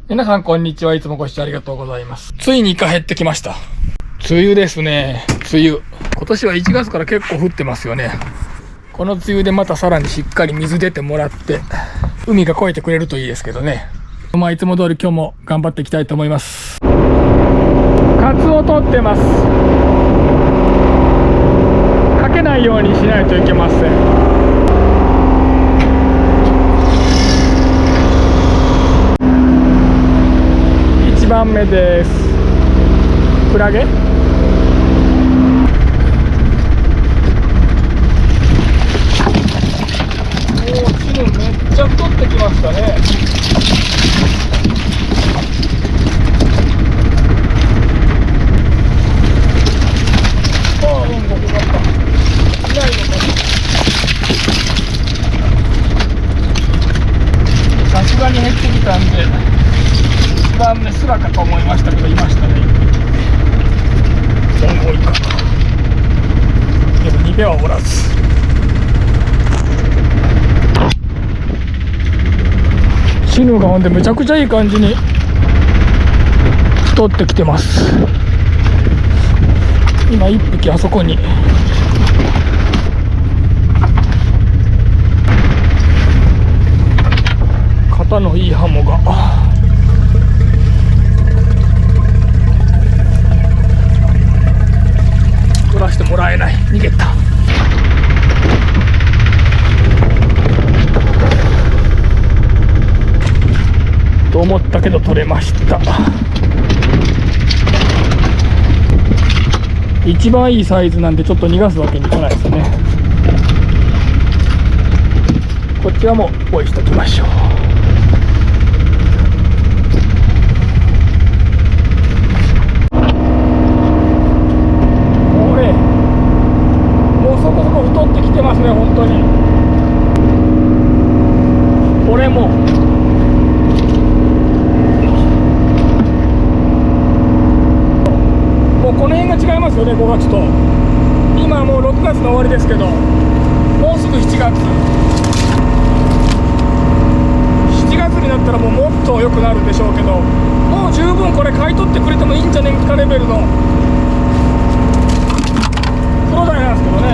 皆さんこんにちは。いつもご視聴ありがとうございます。ついにイカ減ってきました。梅雨ですね。梅雨。今年は1月から結構降ってますよね。この梅雨でまたさらにしっかり水出てもらって、海が越えてくれるといいですけどね。まあいつも通り今日も頑張っていきたいと思います。カツオ取ってます。かけないようにしないといけません。1番目です。クラゲ。チヌめっちゃ太ってきましたね。さすがに減ってきたんで1番目すらかと思いましたけど、いましたね。多いかな。でも2秒はおらず。チヌがほんでめちゃくちゃいい感じに太ってきてます。今1匹あそこに肩のいいハモが取らしてもらえない。逃げた。と思ったけど取れました。一番いいサイズなんでちょっと逃がすわけにいかないですよね。こちらも追いしときましょう。太ってきてますね、本当に。これももうこの辺が違いますよね、5月と。今もう6月の終わりですけど、もうすぐ7月になったらもっと良くなるんでしょうけど、もう十分これ買い取ってくれてもいいんじゃねえかレベルのクロダイなんですけどね。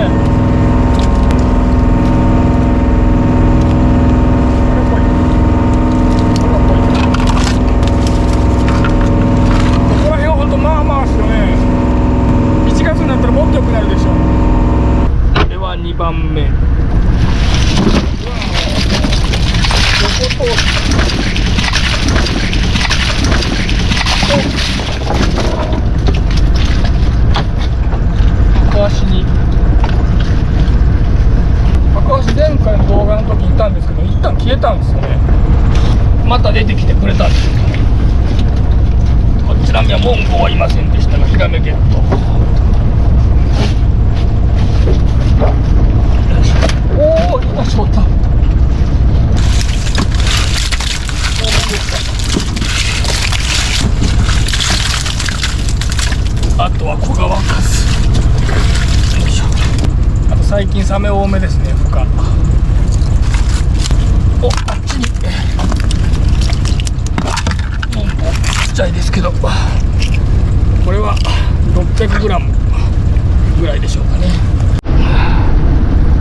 2番目高橋前回の動画の時にいたんですけど、一旦消えたんですよね。また出てきてくれたんですけど、こちらには文句はいませんでしたが、ヒラメゲット。おお、今しょった。あとは小川カス。よいしょ。あと最近サメ多めですね、深。お、あっちにちっちゃいですけど、これは 600g ぐらいでしょうかね。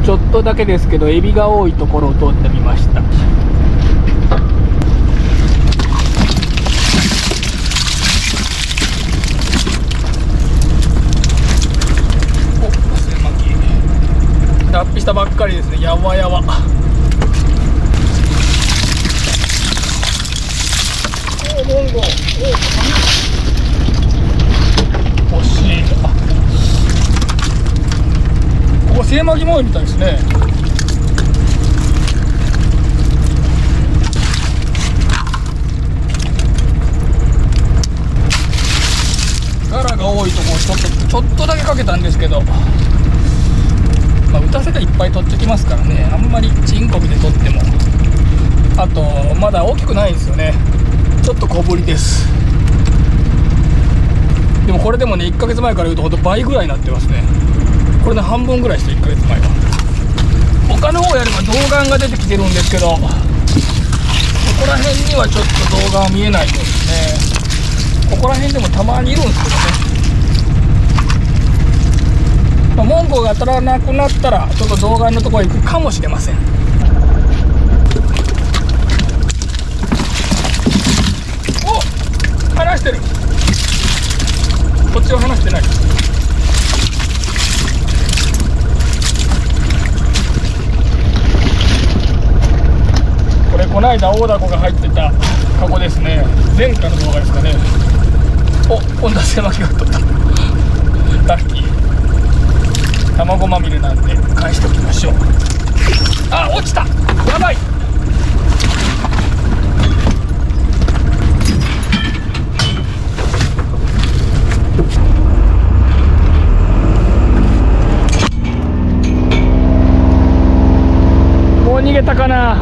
ちょっとだけですけどエビが多いところを通ってみました。お、忘れ巻き脱皮したばっかりですね。やわやわ。お、ボンゴ。お、惜しい。ここセイマギも多いみたいですね。ガラが多いところちょっとだけかけたんですけど、まあ、打たせがいっぱい取ってきますからね。あんまりチンコビで取っても、あとまだ大きくないんですよね。ちょっと小ぶりです。でもこれでもね、1ヶ月前から言うとほんと倍ぐらいになってますね。これの半分ぐらいして、1ヶ月前は。他の方やれば童顔が出てきてるんですけど、ここら辺にはちょっと動画は見えないようですね。ここら辺でもたまにいるんですけどね。モンゴが当たらなくなったらちょっと動画のところに行くかもしれません。お、離してる。こっちは離してない。これこの間大凧が入ってたカゴですね。前回の動画ですかね。お、今度は狭きが取った。ラッキー。卵まみれなんで返しておきましょう。あ、落ちた。やばい。もう逃げたかな。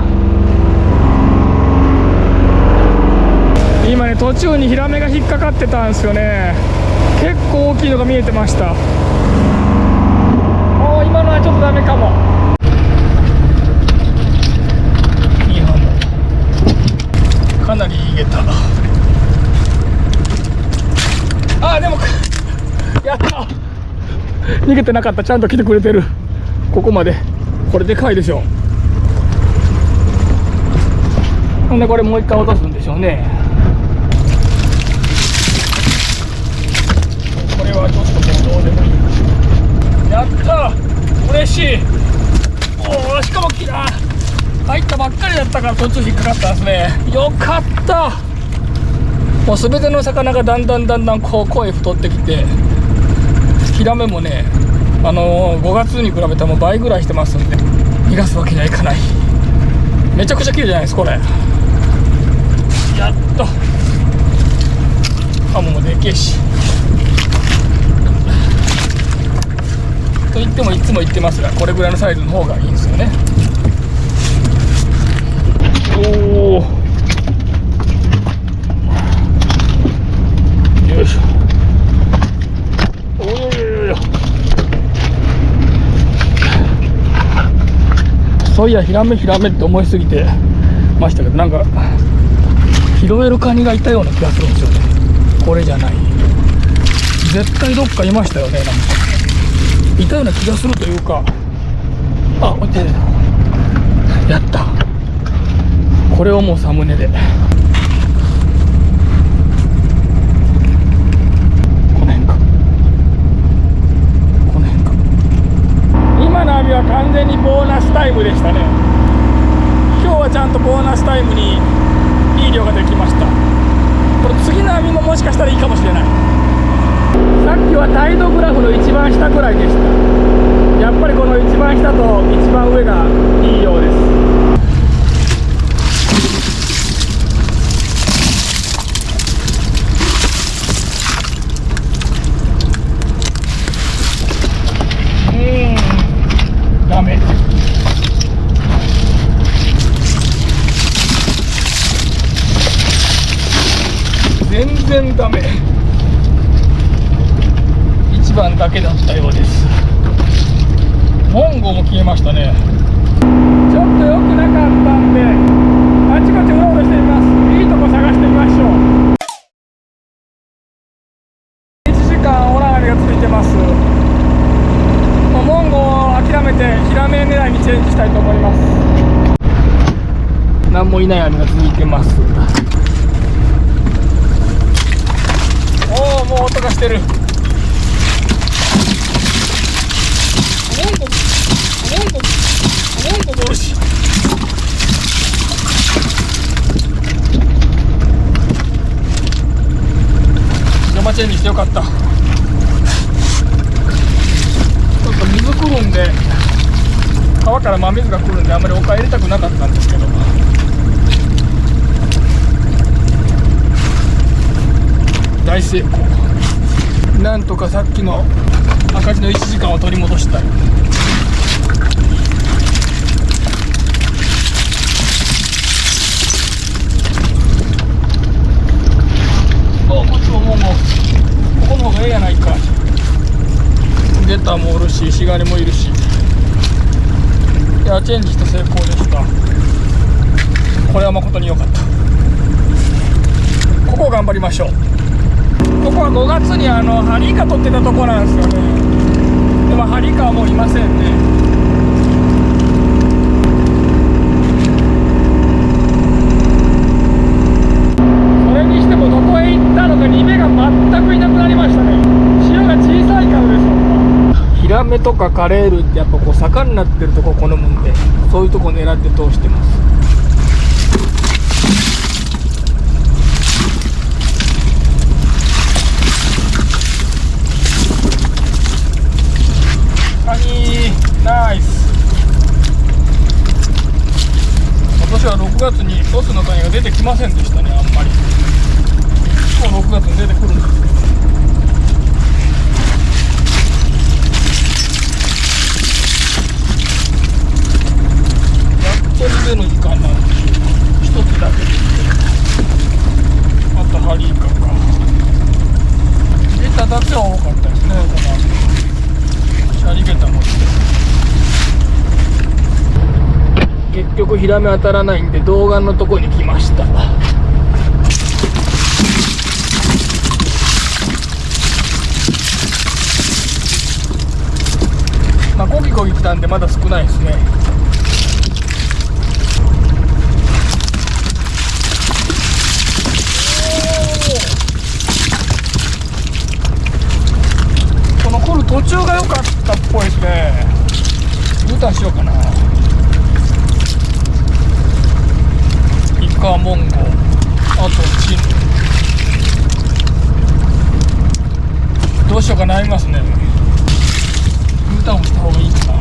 今ね、途中にヒラメが引っかかってたんですよね。結構大きいのが見えてました。今のはちょっとダメかも。いいハモ、かなりいいゲタ。あ、でもやった。逃げてなかった。ちゃんと来てくれてる。ここまで。これでかいでしょ。ほんでこれもう一回落とすんでしょうね。これはちょっともうどうでもいい。やった。嬉しい。おお、しかも入ったばっかりだったから途中引っかかったんですね。よかった。もう全ての魚がだんだんこう声太ってきて、ヒラメもね、5月に比べたらもう倍ぐらいしてますんで、逃がすわけにはいかない。めちゃくちゃ綺麗じゃないですかこれ。やっと。ハモもでけえし。と言ってもいつも言ってますが、これぐらいのサイズの方がいいんですよね。おお、よいしょ。およ。そういや、ヒラメって思いすぎてましたけど、なんか拾えるカニがいたような気がするんですよね。これじゃない。絶対どっかいましたよね。なんかいたような気がするというか、あ、落ちてる。やった。これをもうサムネで。この辺か。今の網は完全にボーナスタイムでしたね。今日はちゃんとボーナスタイムにいい量ができました。これ次の網ももしかしたらいいかもしれない。さっきはタイドグラフの一番下くらいでした。やっぱりこの一番下と一番上がいいようです。ダメ。全然ダメ。1番だけだったようです。モンゴも消えましたね。ちょっと良くなかったんで、あちこちうろうろしてみます。いいとこ探してみましょう。1時間オラ網が続いてます。モンゴを諦めてヒラメ狙いにチェンジしたいと思います。何もいない網が続いてます。おお、もう音がしてる。モンゴもおるし。山チェンジしてよかった。ちょっと水来るんで、川から真水が来るんであんまり丘入れたくなかったんですけど、大成功。なんとかさっきの赤字の1時間を取り戻したい。お、こっちももうここの方がええやないか。ゲタもおるし、シガニもいるし。いや、チェンジして成功でした。これは誠に良かった。頑張りましょう。ここは5月にハリイカ取ってたとこなんですよね。でもハリイカはもういませんね。それにしてもどこへ行ったのかニベが全くいなくなりましたね。潮が小さいからでしょうか。ヒラメとかカレールってやっぱこう坂になってるとこ好むんで、そういうとこ狙って通してます。カニナイス。今年は6月にロスのカニが出てきませんでしたね。あんまりもう6月に出てくるんですけど、やっとリベの時間なんで一つだけですけど、あとハリイカか。出ただけは多かったですね。この後シャリゲタ持って結局ヒラメ当たらないんで童顔のとこに来ました。まあコギコギ来たんでまだ少ないですね。この掘る途中が良かったっぽいですね。Uターンしようかな。イカモンゴ、あとチン。どうしようか悩みますね。Uターンをした方がいいかな。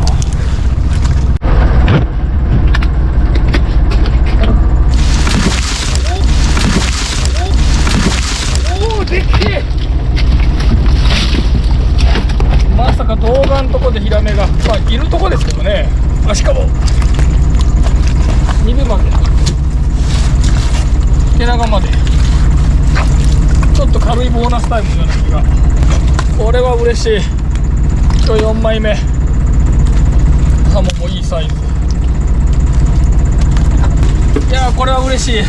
おでっけえ。まさか童顔のとこでヒラメが、まあいるとこですけどね。あ、しかも2分まで毛長までちょっと軽いボーナスタイムのような気が。これは嬉しい。今日4枚目。サモンもいいサイズ。いやーこれは嬉しい。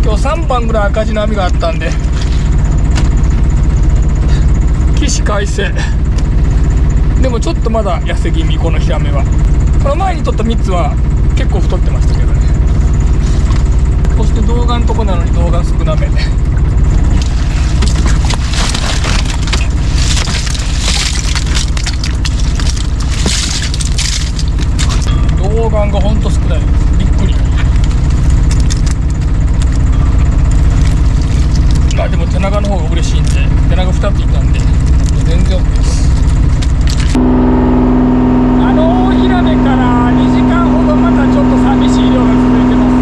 今日3番ぐらい赤字の網があったんで起死回生。でもちょっとまだ痩せ気味、このヒラメは。この前に取った3つは結構太ってましたけどね。そして童顔のとこなのに童顔少なめ。童顔がほんと少ない。びっくり。まあでも手長の方が嬉しいんで、手長2ついたんで全然 OK です。ヒラメから2時間ほどまたちょっと寂しい量が続いてます。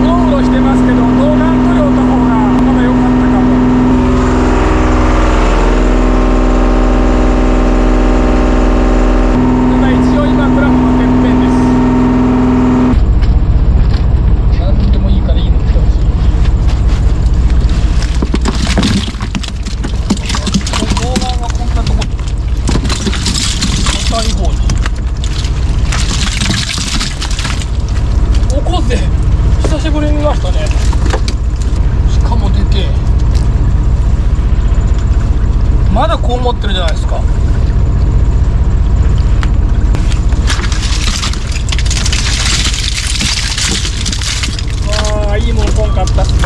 うろうろしてますけど童顔取りをった方がまだ良かったかも。ただ一応今グラフのてっぺんです。何でもいいからいいの来てほしい。童顔はこんなとこ浅い方にオコゼ久しぶりに見ましたね。しかもでけえ。まだこう持ってるじゃないですか。まあいいもんこんかったっすね。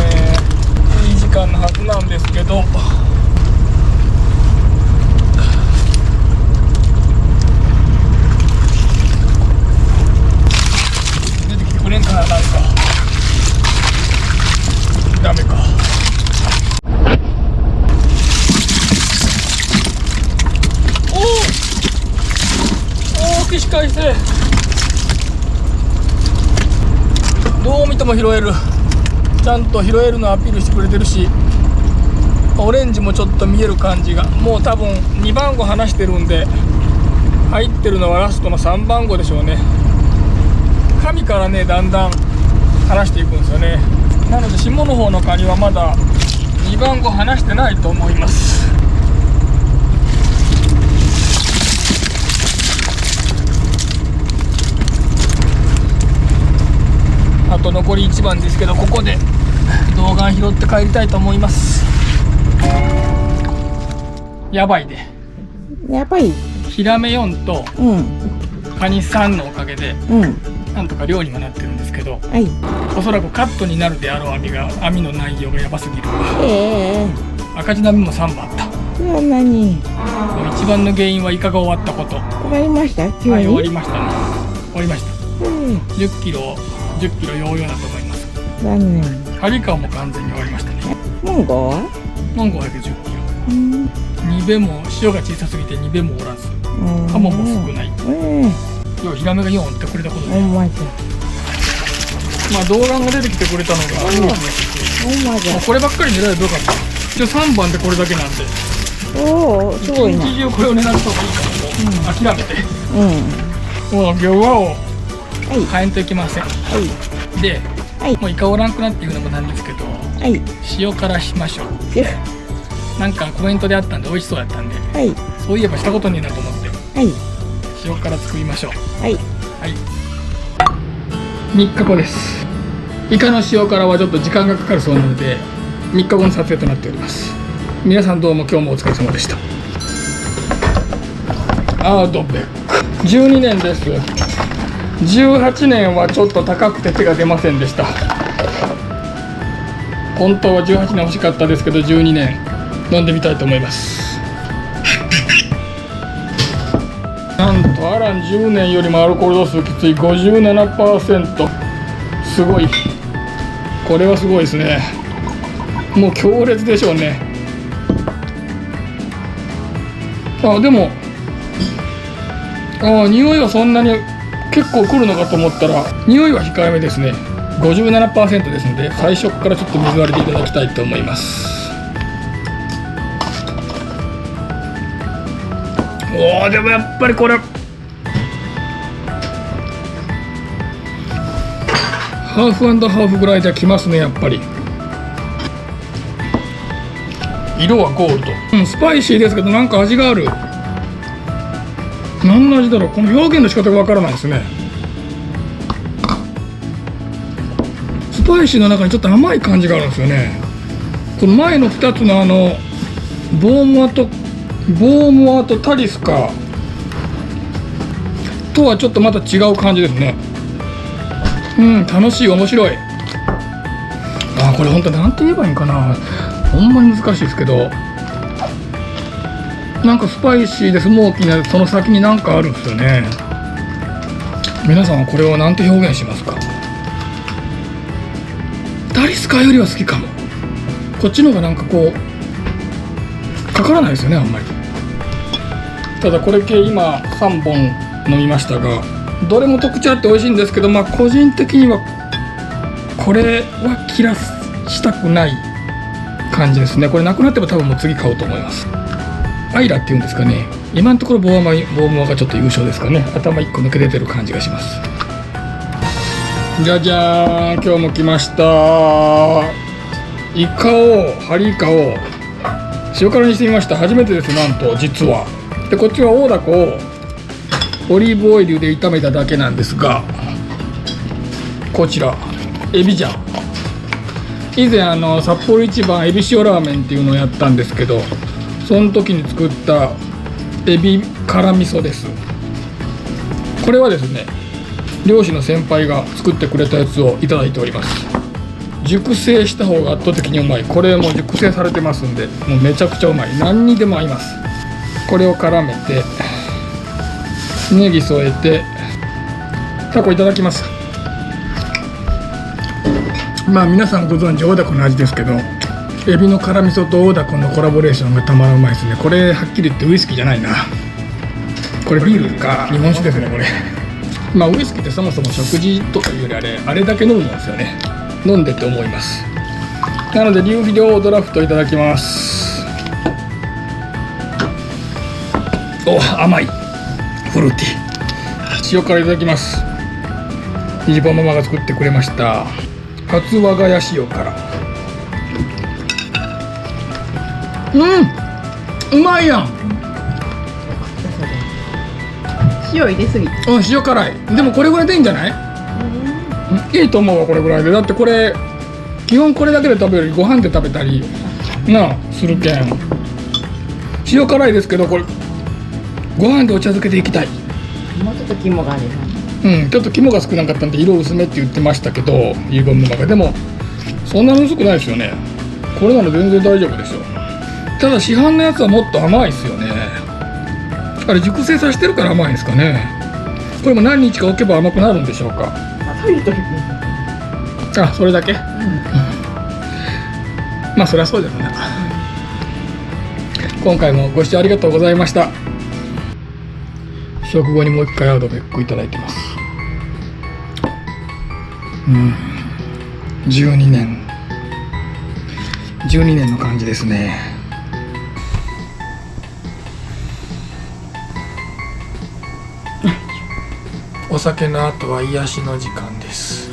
いい時間のはずなんですけど、出てきてくれんかな。なんかダメか。おお起死回生。どう見ても拾える。ちゃんと拾えるのアピールしてくれてるし、オレンジもちょっと見える感じが。もう多分2番号離してるんで、入ってるのはラストの3番号でしょうね。紙からねだんだん離していくんですよね。なので下の方のカニはまだ2番号離してないと思います。あと残り1番ですけど、ここで動画拾って帰りたいと思います。やばいで。やばい。ヒラメ4とうん。カニ3のおかげでうん。なんとか量にはなってるんですけど、はい。おそらくカットになるであろう網の内容がやばすぎる。ええ赤字波も3番あった。そんなに。一番の原因はイカが終わったこと。終わりました。急に。はい、終わりましたね。終わりました。うん。 10キロヨーヨーだと思います。残念。カリカオも完全に終わりましたね。モンゴは。モンゴは10キロ。うん。ニベも塩が小さすぎてニベもおらず、カモも少ない。要はヒラメが4ってくれたことで、ほんまじまあ動画が出てきてくれたのが大きなし、ゃ。ほんまじゃ。こればっかり狙えばよかった。一応3番でこれだけなんで、おお、すごいな。一日中これを狙った方がいいからもう諦めて、うん。もう魚はをはい。変えんといけません。はで、い。もうイカおらんくなっていうのもなんですけど、はい。塩辛しましょう。なんかコメントであったんで美味しそうやったんで、はい。そういえばしたことねえなと思ってはい。塩辛作りましょう。はい。はい。3日後です。イカの塩辛はちょっと時間がかかるそうなので3日後の撮影となっております。皆さんどうも今日もお疲れ様でした。アードベック12年です。18年はちょっと高くて手が出ませんでした。本当は18年欲しかったですけど12年飲んでみたいと思います。なんとアラン10年よりもアルコール度数きつい 57%。 すごい。これはすごいですね。もう強烈でしょうね。でも匂いはそんなに結構来るのかと思ったら匂いは控えめですね。 57% ですので最初からちょっと水割りでいただきたいと思います。でもやっぱりこれハーフ&ハーフぐらいじゃきますね。やっぱり色はゴールド、スパイシーですけどなんか味がある。何の味だろう。この表現の仕方がわからないですね。スパイシーの中にちょっと甘い感じがあるんですよね。この前の2つのボーモアとタリスカとはちょっとまた違う感じですね。楽しい、面白い。これ本当なんて言えばいいんかな。ほんまに難しいですけど、なんかスパイシーでスモーキーなその先になんかあるんですよね。皆さんはこれをなんて表現しますか？タリスカよりは好きかも。こっちの方がなんかこうかからないですよね、あんまり。ただこれ系今3本飲みましたが、どれも特徴あって美味しいんですけど、個人的にはこれは切らしたくない感じですね。これなくなっても多分もう次買おうと思います。アイラっていうんですかね。今のところボーモアがちょっと優勝ですかね。頭1個抜け出てる感じがします。じゃじゃーん、今日も来ました。ハリイカを塩辛にしてみました。初めてです。なんと実はで、こっちは大凧をオリーブオイルで炒めただけなんですが、こちらエビ醤。以前札幌一番エビ塩ラーメンっていうのをやったんですけど、その時に作ったエビ辛味噌です。これはですね、漁師の先輩が作ってくれたやつをいただいております。熟成した方が圧倒的にうまい。これも熟成されてますんでもうめちゃくちゃうまい。何にでも合います。これを絡めてネギ添えてタコいただきます。皆さんご存知大凧の味ですけど、エビの辛味噌と大凧のコラボレーションがたまらんうまいですね。これはっきり言ってウイスキーじゃないな。これビールか日本酒ですね。これウイスキーってそもそも食事とかいうよりあれだけ飲むもんですよね。飲んでって思います。なので流肥量ドラフトいただきます。甘いフルーティー。塩辛いただきます。ニジパママが作ってくれました初我が家塩辛。うまいやん。塩入れすぎ。塩辛い。でもこれぐらいでいいんじゃない？いいと思うわ、これぐらいで。だってこれ基本これだけで食べるよりご飯で食べたりなあするけん。塩辛いですけど、これご飯でお茶漬けでいきたい。もうちょっと肝があるよ。ちょっと肝が少なかったんで色薄めって言ってましたけど、遺言の中でもそんなに薄くないですよね。これなら全然大丈夫でしょ。ただ市販のやつはもっと甘いですよね。あれ熟成させてるから甘いんですかね。これも何日か置けば甘くなるんでしょうか。食べるとき。あ、それだけ、まあそりゃそうだよな。今回もご視聴ありがとうございました。食後にもう一回アドベックいただいてます。12年の感じですね。お酒の後は癒しの時間です。